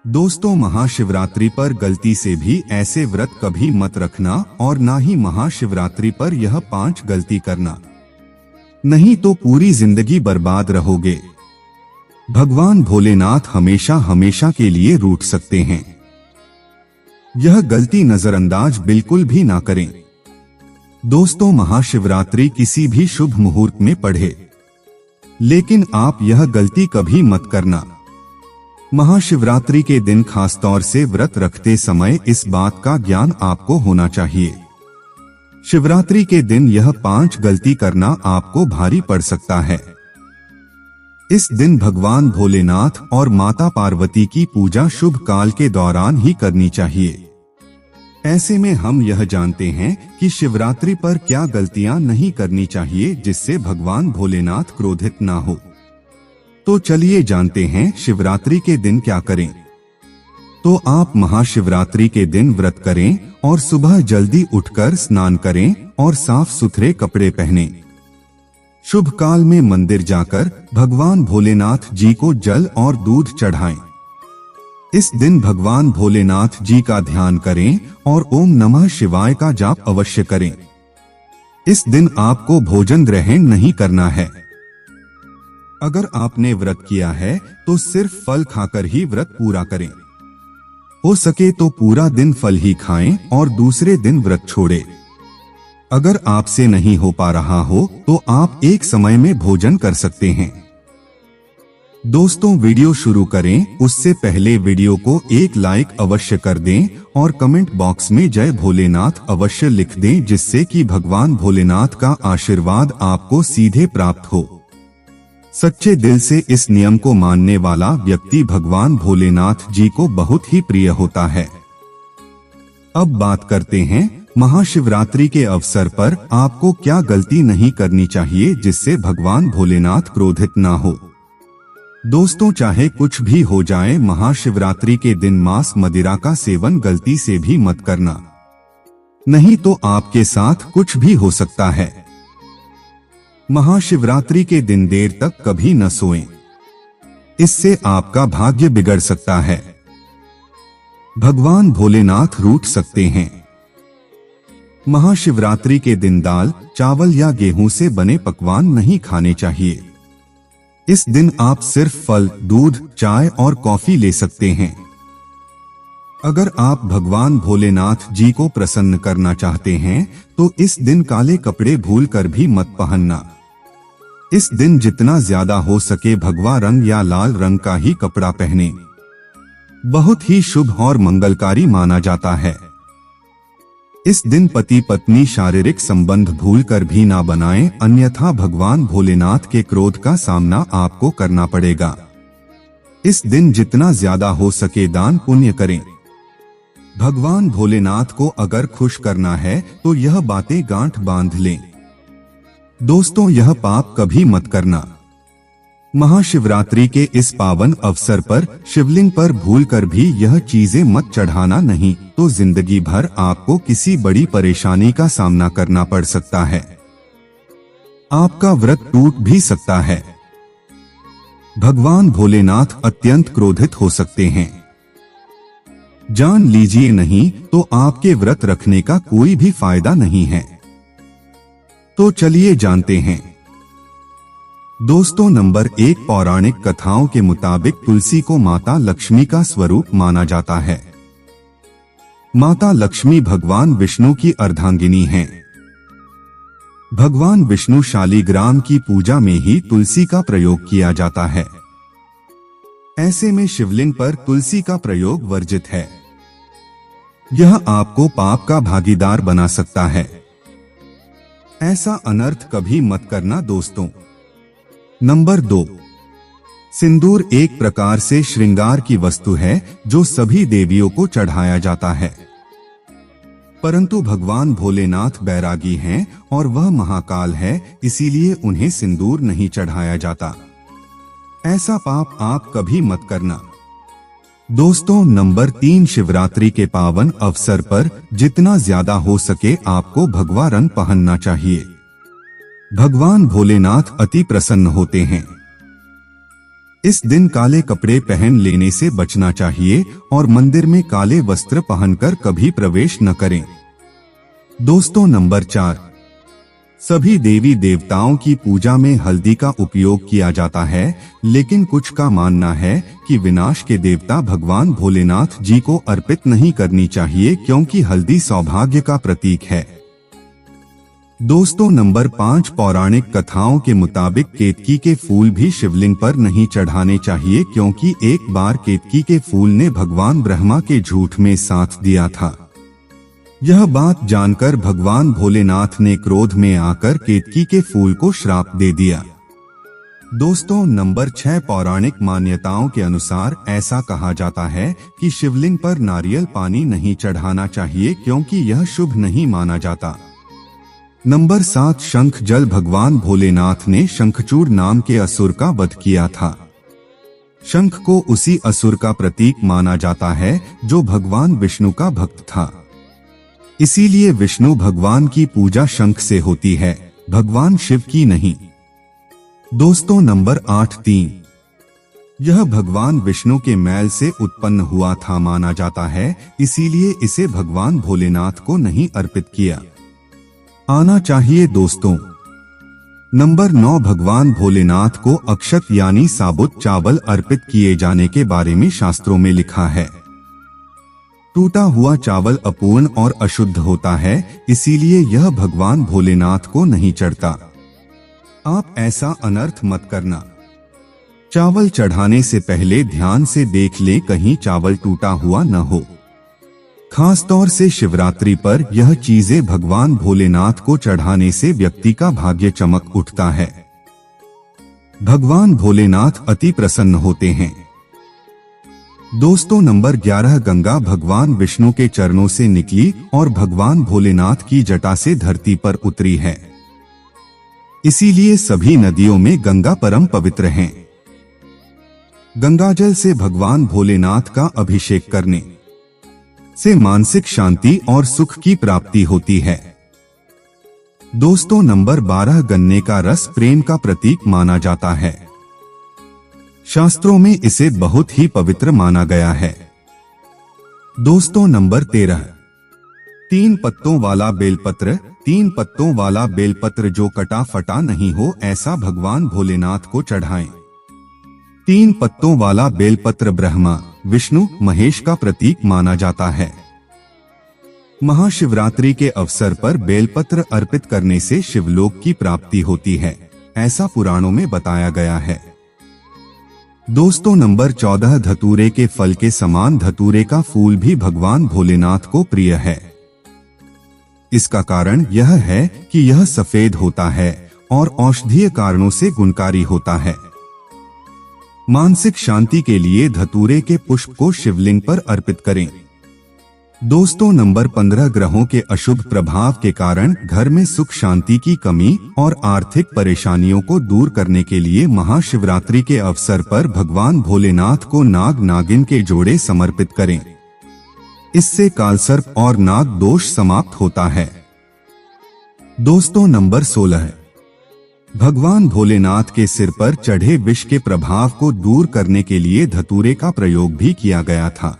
दोस्तों, महाशिवरात्रि पर गलती से भी ऐसे व्रत कभी मत रखना और ना ही महाशिवरात्रि पर यह 5 गलती करना, नहीं तो पूरी जिंदगी बर्बाद रहोगे। भगवान भोलेनाथ हमेशा हमेशा के लिए रूठ सकते हैं। यह गलती नजरअंदाज बिल्कुल भी ना करें। दोस्तों, महाशिवरात्रि किसी भी शुभ मुहूर्त में पढ़े, लेकिन आप यह गलती कभी मत करना। महाशिवरात्रि के दिन खासतौर से व्रत रखते समय इस बात का ज्ञान आपको होना चाहिए। शिवरात्रि के दिन यह 5 गलती करना आपको भारी पड़ सकता है। इस दिन भगवान भोलेनाथ और माता पार्वती की पूजा शुभ काल के दौरान ही करनी चाहिए। ऐसे में हम यह जानते हैं कि शिवरात्रि पर क्या गलतियां नहीं करनी चाहिए जिससे भगवान भोलेनाथ क्रोधित ना हो। तो चलिए जानते हैं शिवरात्रि के दिन क्या करें। तो आप महाशिवरात्रि के दिन व्रत करें और सुबह जल्दी उठकर स्नान करें और साफ सुथरे कपड़े पहनें। शुभ काल में मंदिर जाकर भगवान भोलेनाथ जी को जल और दूध चढ़ाएं। इस दिन भगवान भोलेनाथ जी का ध्यान करें और ओम नमः शिवाय का जाप अवश्य करें। इस दिन आपको भोजन ग्रहण नहीं करना है। अगर आपने व्रत किया है तो सिर्फ फल खाकर ही व्रत पूरा करें। हो सके तो पूरा दिन फल ही खाएं और दूसरे दिन व्रत छोड़ें। अगर आपसे नहीं हो पा रहा हो तो आप एक समय में भोजन कर सकते हैं। दोस्तों, वीडियो शुरू करें उससे पहले वीडियो को एक लाइक अवश्य कर दें और कमेंट बॉक्स में जय भोलेनाथ अवश्य लिख दें, जिससे कि भगवान भोलेनाथ का आशीर्वाद आपको सीधे प्राप्त हो। सच्चे दिल से इस नियम को मानने वाला व्यक्ति भगवान भोलेनाथ जी को बहुत ही प्रिय होता है। अब बात करते हैं महाशिवरात्रि के अवसर पर आपको क्या गलती नहीं करनी चाहिए जिससे भगवान भोलेनाथ क्रोधित ना हो। दोस्तों, चाहे कुछ भी हो जाए, महाशिवरात्रि के दिन मांस मदिरा का सेवन गलती से भी मत करना, नहीं तो आपके साथ कुछ भी हो सकता है। महाशिवरात्रि के दिन देर तक कभी न सोएं, इससे आपका भाग्य बिगड़ सकता है। भगवान भोलेनाथ रूठ सकते हैं। महाशिवरात्रि के दिन दाल, चावल या गेहूं से बने पकवान नहीं खाने चाहिए। इस दिन आप सिर्फ फल, दूध, चाय और कॉफी ले सकते हैं। अगर आप भगवान भोलेनाथ जी को प्रसन्न करना चाहते हैं तो इस दिन काले कपड़े भूलकर भी मत पहनना। इस दिन जितना ज्यादा हो सके भगवा रंग या लाल रंग का ही कपड़ा पहने, बहुत ही शुभ और मंगलकारी माना जाता है। इस दिन पति पत्नी शारीरिक संबंध भूलकर भी ना बनाएं, अन्यथा भगवान भोलेनाथ के क्रोध का सामना आपको करना पड़ेगा। इस दिन जितना ज्यादा हो सके दान पुण्य करें। भगवान भोलेनाथ को अगर खुश करना है तो यह बातें गांठ बांध लें। दोस्तों, यह पाप कभी मत करना। महाशिवरात्रि के इस पावन अवसर पर शिवलिंग पर भूलकर भी यह चीजें मत चढ़ाना, नहीं तो जिंदगी भर आपको किसी बड़ी परेशानी का सामना करना पड़ सकता है। आपका व्रत टूट भी सकता है। भगवान भोलेनाथ अत्यंत क्रोधित हो सकते हैं। जान लीजिए, नहीं तो आपके व्रत रखने का कोई भी फायदा नहीं है। तो चलिए जानते हैं। दोस्तों, नंबर 1, पौराणिक कथाओं के मुताबिक तुलसी को माता लक्ष्मी का स्वरूप माना जाता है। माता लक्ष्मी भगवान विष्णु की अर्धांगिनी हैं। भगवान विष्णु शालिग्राम की पूजा में ही तुलसी का प्रयोग किया जाता है। ऐसे में शिवलिंग पर तुलसी का प्रयोग वर्जित है। यह आपको पाप का भागीदार बना सकता है। ऐसा अनर्थ कभी मत करना। दोस्तों, नंबर 2, सिंदूर एक प्रकार से श्रृंगार की वस्तु है जो सभी देवियों को चढ़ाया जाता है, परंतु भगवान भोलेनाथ बैरागी हैं और वह महाकाल है, इसीलिए उन्हें सिंदूर नहीं चढ़ाया जाता। ऐसा पाप आप कभी मत करना। दोस्तों, नंबर 3, शिवरात्रि के पावन अवसर पर जितना ज्यादा हो सके आपको भगवा रंग पहनना चाहिए। भगवान भोलेनाथ अति प्रसन्न होते हैं। इस दिन काले कपड़े पहन लेने से बचना चाहिए और मंदिर में काले वस्त्र पहनकर कभी प्रवेश न करें। दोस्तों, नंबर 4, सभी देवी देवताओं की पूजा में हल्दी का उपयोग किया जाता है, लेकिन कुछ का मानना है कि विनाश के देवता भगवान भोलेनाथ जी को अर्पित नहीं करनी चाहिए, क्योंकि हल्दी सौभाग्य का प्रतीक है। दोस्तों, नंबर 5, पौराणिक कथाओं के मुताबिक केतकी के फूल भी शिवलिंग पर नहीं चढ़ाने चाहिए, क्योंकि एक बार केतकी के फूल ने भगवान ब्रह्मा के झूठ में साथ दिया था। यह बात जानकर भगवान भोलेनाथ ने क्रोध में आकर केतकी के फूल को श्राप दे दिया। दोस्तों, नंबर 6, पौराणिक मान्यताओं के अनुसार ऐसा कहा जाता है कि शिवलिंग पर नारियल पानी नहीं चढ़ाना चाहिए, क्योंकि यह शुभ नहीं माना जाता। नंबर 7, शंख जल। भगवान भोलेनाथ ने शंखचूड़ नाम के असुर का वध किया था। शंख को उसी असुर का प्रतीक माना जाता है जो भगवान विष्णु का भक्त था। इसीलिए विष्णु भगवान की पूजा शंख से होती है, भगवान शिव की नहीं। दोस्तों, नंबर 8, 3, यह भगवान विष्णु के मैल से उत्पन्न हुआ था माना जाता है, इसीलिए इसे भगवान भोलेनाथ को नहीं अर्पित किया आना चाहिए। दोस्तों, नंबर 9, भगवान भोलेनाथ को अक्षत यानी साबुत चावल अर्पित किए जाने के बारे में शास्त्रों में लिखा है। टूटा हुआ चावल अपूर्ण और अशुद्ध होता है, इसीलिए यह भगवान भोलेनाथ को नहीं चढ़ता। आप ऐसा अनर्थ मत करना। चावल चढ़ाने से पहले ध्यान से देख ले कहीं चावल टूटा हुआ न हो। खास तौर से शिवरात्रि पर यह चीजें भगवान भोलेनाथ को चढ़ाने से व्यक्ति का भाग्य चमक उठता है। भगवान भोलेनाथ अति प्रसन्न होते हैं। दोस्तों, नंबर 11, गंगा भगवान विष्णु के चरणों से निकली और भगवान भोलेनाथ की जटा से धरती पर उतरी है। इसीलिए सभी नदियों में गंगा परम पवित्र हैं। गंगाजल से भगवान भोलेनाथ का अभिषेक करने से मानसिक शांति और सुख की प्राप्ति होती है। दोस्तों, नंबर 12, गन्ने का रस प्रेम का प्रतीक माना जाता है। शास्त्रों में इसे बहुत ही पवित्र माना गया है। दोस्तों, नंबर 13, 3 पत्तों वाला बेलपत्र। 3 पत्तों वाला बेलपत्र जो कटा फटा नहीं हो, ऐसा भगवान भोलेनाथ को चढ़ाएं। 3 पत्तों वाला बेलपत्र ब्रह्मा, विष्णु, महेश का प्रतीक माना जाता है। महाशिवरात्रि के अवसर पर बेलपत्र अर्पित करने से शिवलोक की प्राप्ति होती है, ऐसा पुराणों में बताया गया है। दोस्तों, नंबर 14, धतूरे के फल के समान धतूरे का फूल भी भगवान भोलेनाथ को प्रिय है। इसका कारण यह है कि यह सफेद होता है और औषधीय कारणों से गुणकारी होता है। मानसिक शांति के लिए धतूरे के पुष्प को शिवलिंग पर अर्पित करें। दोस्तों, नंबर 15, ग्रहों के अशुभ प्रभाव के कारण घर में सुख शांति की कमी और आर्थिक परेशानियों को दूर करने के लिए महाशिवरात्रि के अवसर पर भगवान भोलेनाथ को नाग नागिन के जोड़े समर्पित करें। इससे कालसर्प और नाग दोष समाप्त होता है। दोस्तों, नंबर 16, भगवान भोलेनाथ के सिर पर चढ़े विष के प्रभाव को दूर करने के लिए धतूरे का प्रयोग भी किया गया था।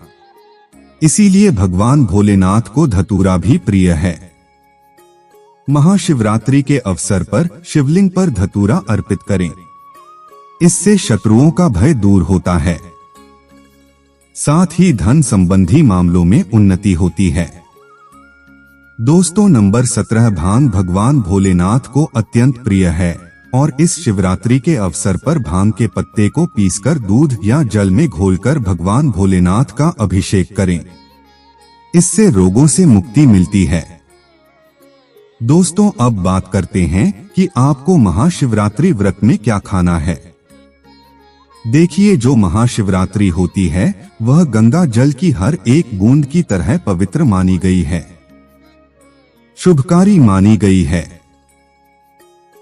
इसीलिए भगवान भोलेनाथ को धतूरा भी प्रिय है। महाशिवरात्रि के अवसर पर शिवलिंग पर धतूरा अर्पित करें। इससे शत्रुओं का भय दूर होता है, साथ ही धन संबंधी मामलों में उन्नति होती है। दोस्तों, नंबर 17, भांग भगवान भोलेनाथ को अत्यंत प्रिय है और इस शिवरात्रि के अवसर पर भांग के पत्ते को पीसकर दूध या जल में घोलकर भगवान भोलेनाथ का अभिषेक करें। इससे रोगों से मुक्ति मिलती है। दोस्तों, अब बात करते हैं कि आपको महाशिवरात्रि व्रत में क्या खाना है। देखिए, जो महाशिवरात्रि होती है वह गंगा जल की हर एक बूंद की तरह पवित्र मानी गई है, शुभकारी मानी गई है।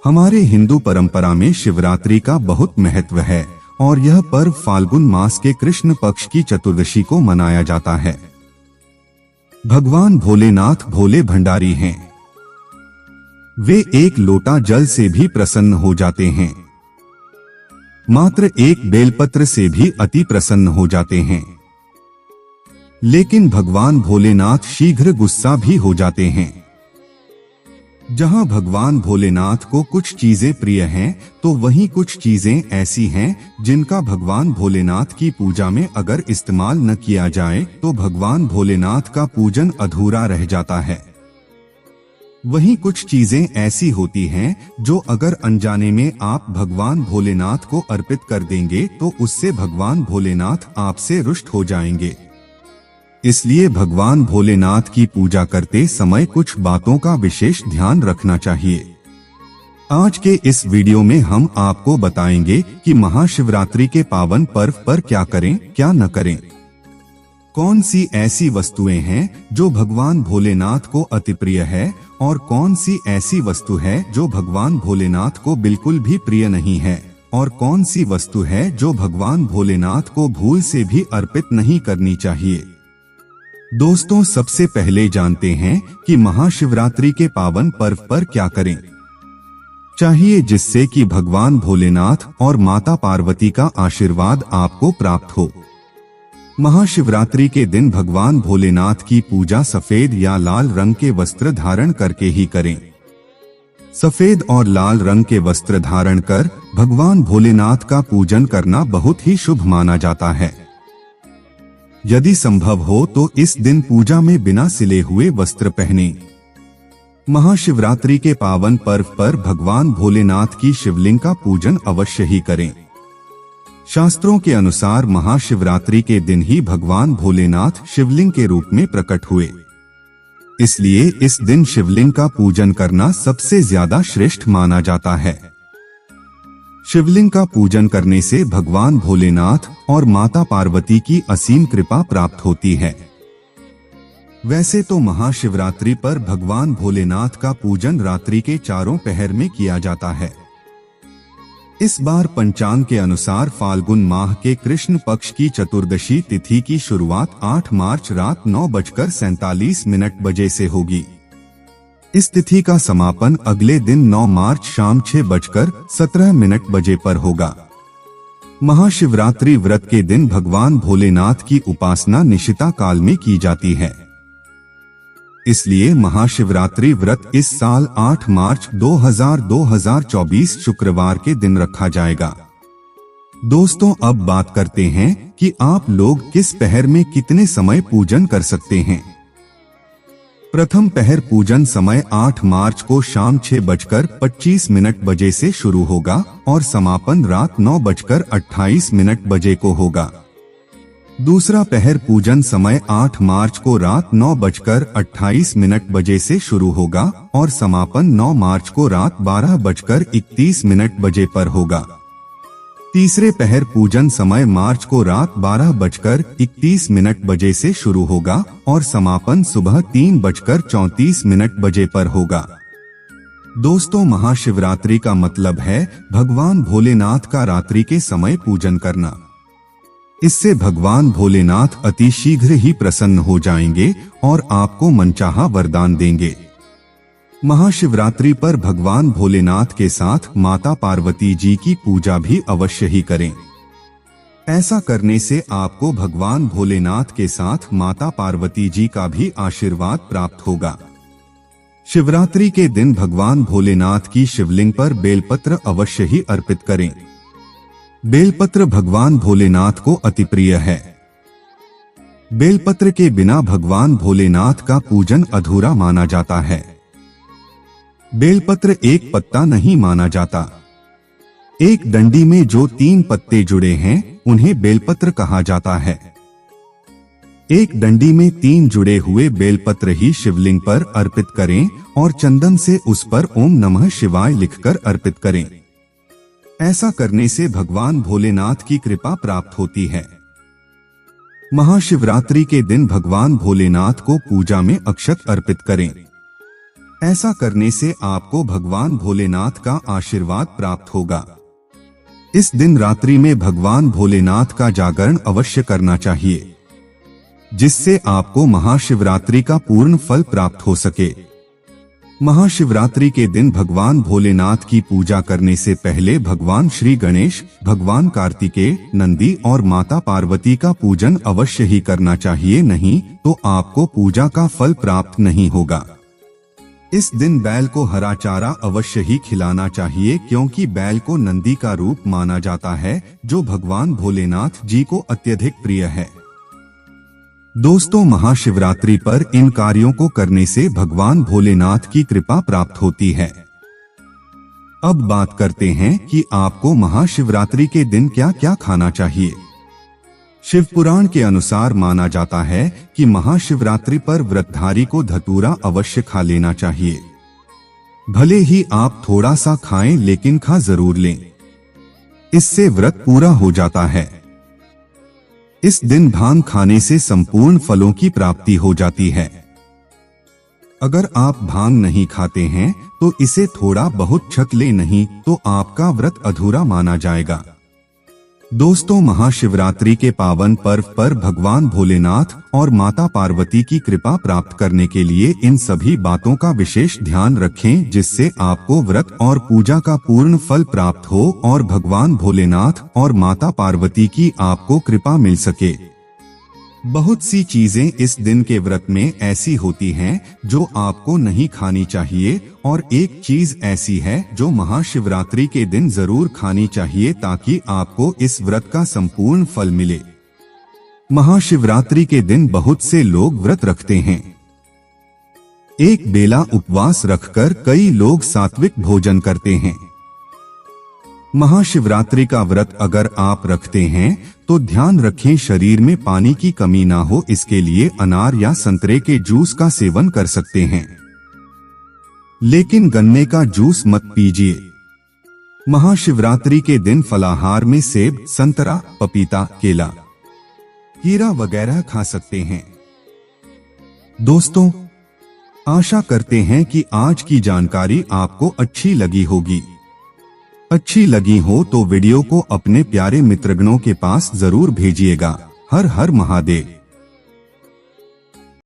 हमारे हिंदू परंपरा में शिवरात्रि का बहुत महत्व है और यह पर्व फाल्गुन मास के कृष्ण पक्ष की चतुर्दशी को मनाया जाता है। भगवान भोलेनाथ भोले भंडारी हैं। वे एक लोटा जल से भी प्रसन्न हो जाते हैं। मात्र एक बेलपत्र से भी अति प्रसन्न हो जाते हैं। लेकिन भगवान भोलेनाथ शीघ्र गुस्सा भी हो जाते हैं। जहां भगवान भोलेनाथ को कुछ चीजें प्रिय हैं, तो वहीं कुछ चीजें ऐसी हैं जिनका भगवान भोलेनाथ की पूजा में अगर इस्तेमाल न किया जाए तो भगवान भोलेनाथ का पूजन अधूरा रह जाता है। वहीं कुछ चीजें ऐसी होती हैं जो अगर अनजाने में आप भगवान भोलेनाथ को अर्पित कर देंगे तो उससे भगवान भोलेनाथ आपसे रुष्ट हो जाएंगे। इसलिए भगवान भोलेनाथ की पूजा करते समय कुछ बातों का विशेष ध्यान रखना चाहिए। आज के इस वीडियो में हम आपको बताएंगे कि महाशिवरात्रि के पावन पर्व पर क्या करें, क्या न करें। कौन सी ऐसी वस्तुएं हैं जो भगवान भोलेनाथ को अति प्रिय है और कौन सी ऐसी वस्तु है जो भगवान भोलेनाथ को बिल्कुल भी प्रिय नहीं है, और कौन सी वस्तु है जो भगवान भोलेनाथ को भूल से भी अर्पित नहीं करनी चाहिए। दोस्तों, सबसे पहले जानते हैं कि महाशिवरात्रि के पावन पर्व पर क्या करें चाहिए जिससे कि भगवान भोलेनाथ और माता पार्वती का आशीर्वाद आपको प्राप्त हो। महाशिवरात्रि के दिन भगवान भोलेनाथ की पूजा सफेद या लाल रंग के वस्त्र धारण करके ही करें। सफेद और लाल रंग के वस्त्र धारण कर भगवान भोलेनाथ का पूजन करना बहुत ही शुभ माना जाता है। यदि संभव हो तो इस दिन पूजा में बिना सिले हुए वस्त्र पहने। महाशिवरात्रि के पावन पर्व पर भगवान भोलेनाथ की शिवलिंग का पूजन अवश्य ही करें। शास्त्रों के अनुसार महाशिवरात्रि के दिन ही भगवान भोलेनाथ शिवलिंग के रूप में प्रकट हुए। इसलिए इस दिन शिवलिंग का पूजन करना सबसे ज्यादा श्रेष्ठ माना जाता है। शिवलिंग का पूजन करने से भगवान भोलेनाथ और माता पार्वती की असीम कृपा प्राप्त होती है। वैसे तो महाशिवरात्रि पर भगवान भोलेनाथ का पूजन रात्रि के चारों पहर में किया जाता है। इस बार पंचांग के अनुसार फाल्गुन माह के कृष्ण पक्ष की चतुर्दशी तिथि की शुरुआत 8 मार्च रात 9:47 बजे से होगी। इस तिथि का समापन अगले दिन 9 मार्च शाम 6:17 बजे पर होगा। महाशिवरात्रि व्रत के दिन भगवान भोलेनाथ की उपासना निशिता काल में की जाती है। इसलिए महाशिवरात्रि व्रत इस साल 8 मार्च 2024 शुक्रवार के दिन रखा जाएगा। दोस्तों, अब बात करते हैं कि आप लोग किस पहर में कितने समय पूजन कर सकते हैं। प्रथम पहर पूजन समय 8 मार्च को शाम 6:25 बजे से शुरू होगा और समापन रात 9:28 बजे को होगा। दूसरा पहर पूजन समय 8 मार्च को रात 9:28 बजे से शुरू होगा और समापन 9 मार्च को रात 12:31 बजे पर होगा। तीसरे पहर पूजन समय मार्च को रात 12:31 बजे से शुरू होगा और समापन सुबह 3:34 बजे पर होगा। दोस्तों, महाशिवरात्रि का मतलब है भगवान भोलेनाथ का रात्रि के समय पूजन करना। इससे भगवान भोलेनाथ अति शीघ्र ही प्रसन्न हो जाएंगे और आपको मनचाहा वरदान देंगे। महाशिवरात्रि पर भगवान भोलेनाथ के साथ माता पार्वती जी की पूजा भी अवश्य ही करें। ऐसा करने से आपको भगवान भोलेनाथ के साथ माता पार्वती जी का भी आशीर्वाद प्राप्त होगा। शिवरात्रि के दिन भगवान भोलेनाथ की शिवलिंग पर बेलपत्र अवश्य ही अर्पित करें। बेलपत्र भगवान भोलेनाथ को अति प्रिय है। बेलपत्र के बिना भगवान भोलेनाथ का पूजन अधूरा माना जाता है। बेलपत्र एक पत्ता नहीं माना जाता। एक डंडी में जो 3 पत्ते जुड़े हैं उन्हें बेलपत्र कहा जाता है। एक डंडी में 3 जुड़े हुए बेलपत्र ही शिवलिंग पर अर्पित करें और चंदन से उस पर ओम नमः शिवाय लिखकर अर्पित करें। ऐसा करने से भगवान भोलेनाथ की कृपा प्राप्त होती है। महाशिवरात्रि के दिन भगवान भोलेनाथ को पूजा में अक्षत अर्पित करें। ऐसा करने से आपको भगवान भोलेनाथ का आशीर्वाद प्राप्त होगा। इस दिन रात्रि में भगवान भोलेनाथ का जागरण अवश्य करना चाहिए, जिससे आपको महाशिवरात्रि का पूर्ण फल प्राप्त हो सके। महाशिवरात्रि के दिन भगवान भोलेनाथ की पूजा करने से पहले भगवान श्री गणेश, भगवान कार्तिकेय, नंदी और माता पार्वती का पूजन अवश्य ही करना चाहिए, नहीं तो आपको पूजा का फल प्राप्त नहीं होगा। इस दिन बैल को हरा चारा अवश्य ही खिलाना चाहिए, क्योंकि बैल को नंदी का रूप माना जाता है, जो भगवान भोलेनाथ जी को अत्यधिक प्रिय है। दोस्तों, महाशिवरात्रि पर इन कार्यों को करने से भगवान भोलेनाथ की कृपा प्राप्त होती है। अब बात करते हैं कि आपको महाशिवरात्रि के दिन क्या क्या खाना चाहिए। शिव पुराण के अनुसार माना जाता है कि महाशिवरात्रि पर व्रतधारी को धतूरा अवश्य खा लेना चाहिए। भले ही आप थोड़ा सा खाएं, लेकिन खा जरूर लें। इससे व्रत पूरा हो जाता है। इस दिन भांग खाने से संपूर्ण फलों की प्राप्ति हो जाती है। अगर आप भांग नहीं खाते हैं तो इसे थोड़ा बहुत छक ले, नहीं तो आपका व्रत अधूरा माना जाएगा। दोस्तों, महाशिवरात्रि के पावन पर्व पर भगवान भोलेनाथ और माता पार्वती की कृपा प्राप्त करने के लिए इन सभी बातों का विशेष ध्यान रखें, जिससे आपको व्रत और पूजा का पूर्ण फल प्राप्त हो और भगवान भोलेनाथ और माता पार्वती की आपको कृपा मिल सके। बहुत सी चीजें इस दिन के व्रत में ऐसी होती हैं जो आपको नहीं खानी चाहिए, और एक चीज ऐसी है जो महाशिवरात्रि के दिन जरूर खानी चाहिए, ताकि आपको इस व्रत का संपूर्ण फल मिले। महाशिवरात्रि के दिन बहुत से लोग व्रत रखते हैं। एक बेला उपवास रखकर कई लोग सात्विक भोजन करते हैं। महाशिवरात्रि का व्रत अगर आप रखते हैं तो ध्यान रखें शरीर में पानी की कमी ना हो, इसके लिए अनार या संतरे के जूस का सेवन कर सकते हैं, लेकिन गन्ने का जूस मत पीजिए। महाशिवरात्रि के दिन फलाहार में सेब, संतरा, पपीता, केला, हीरा वगैरह खा सकते हैं। दोस्तों, आशा करते हैं कि आज की जानकारी आपको अच्छी लगी होगी। अच्छी लगी हो तो वीडियो को अपने प्यारे मित्रगणों के पास जरूर भेजिएगा। हर हर महादेव।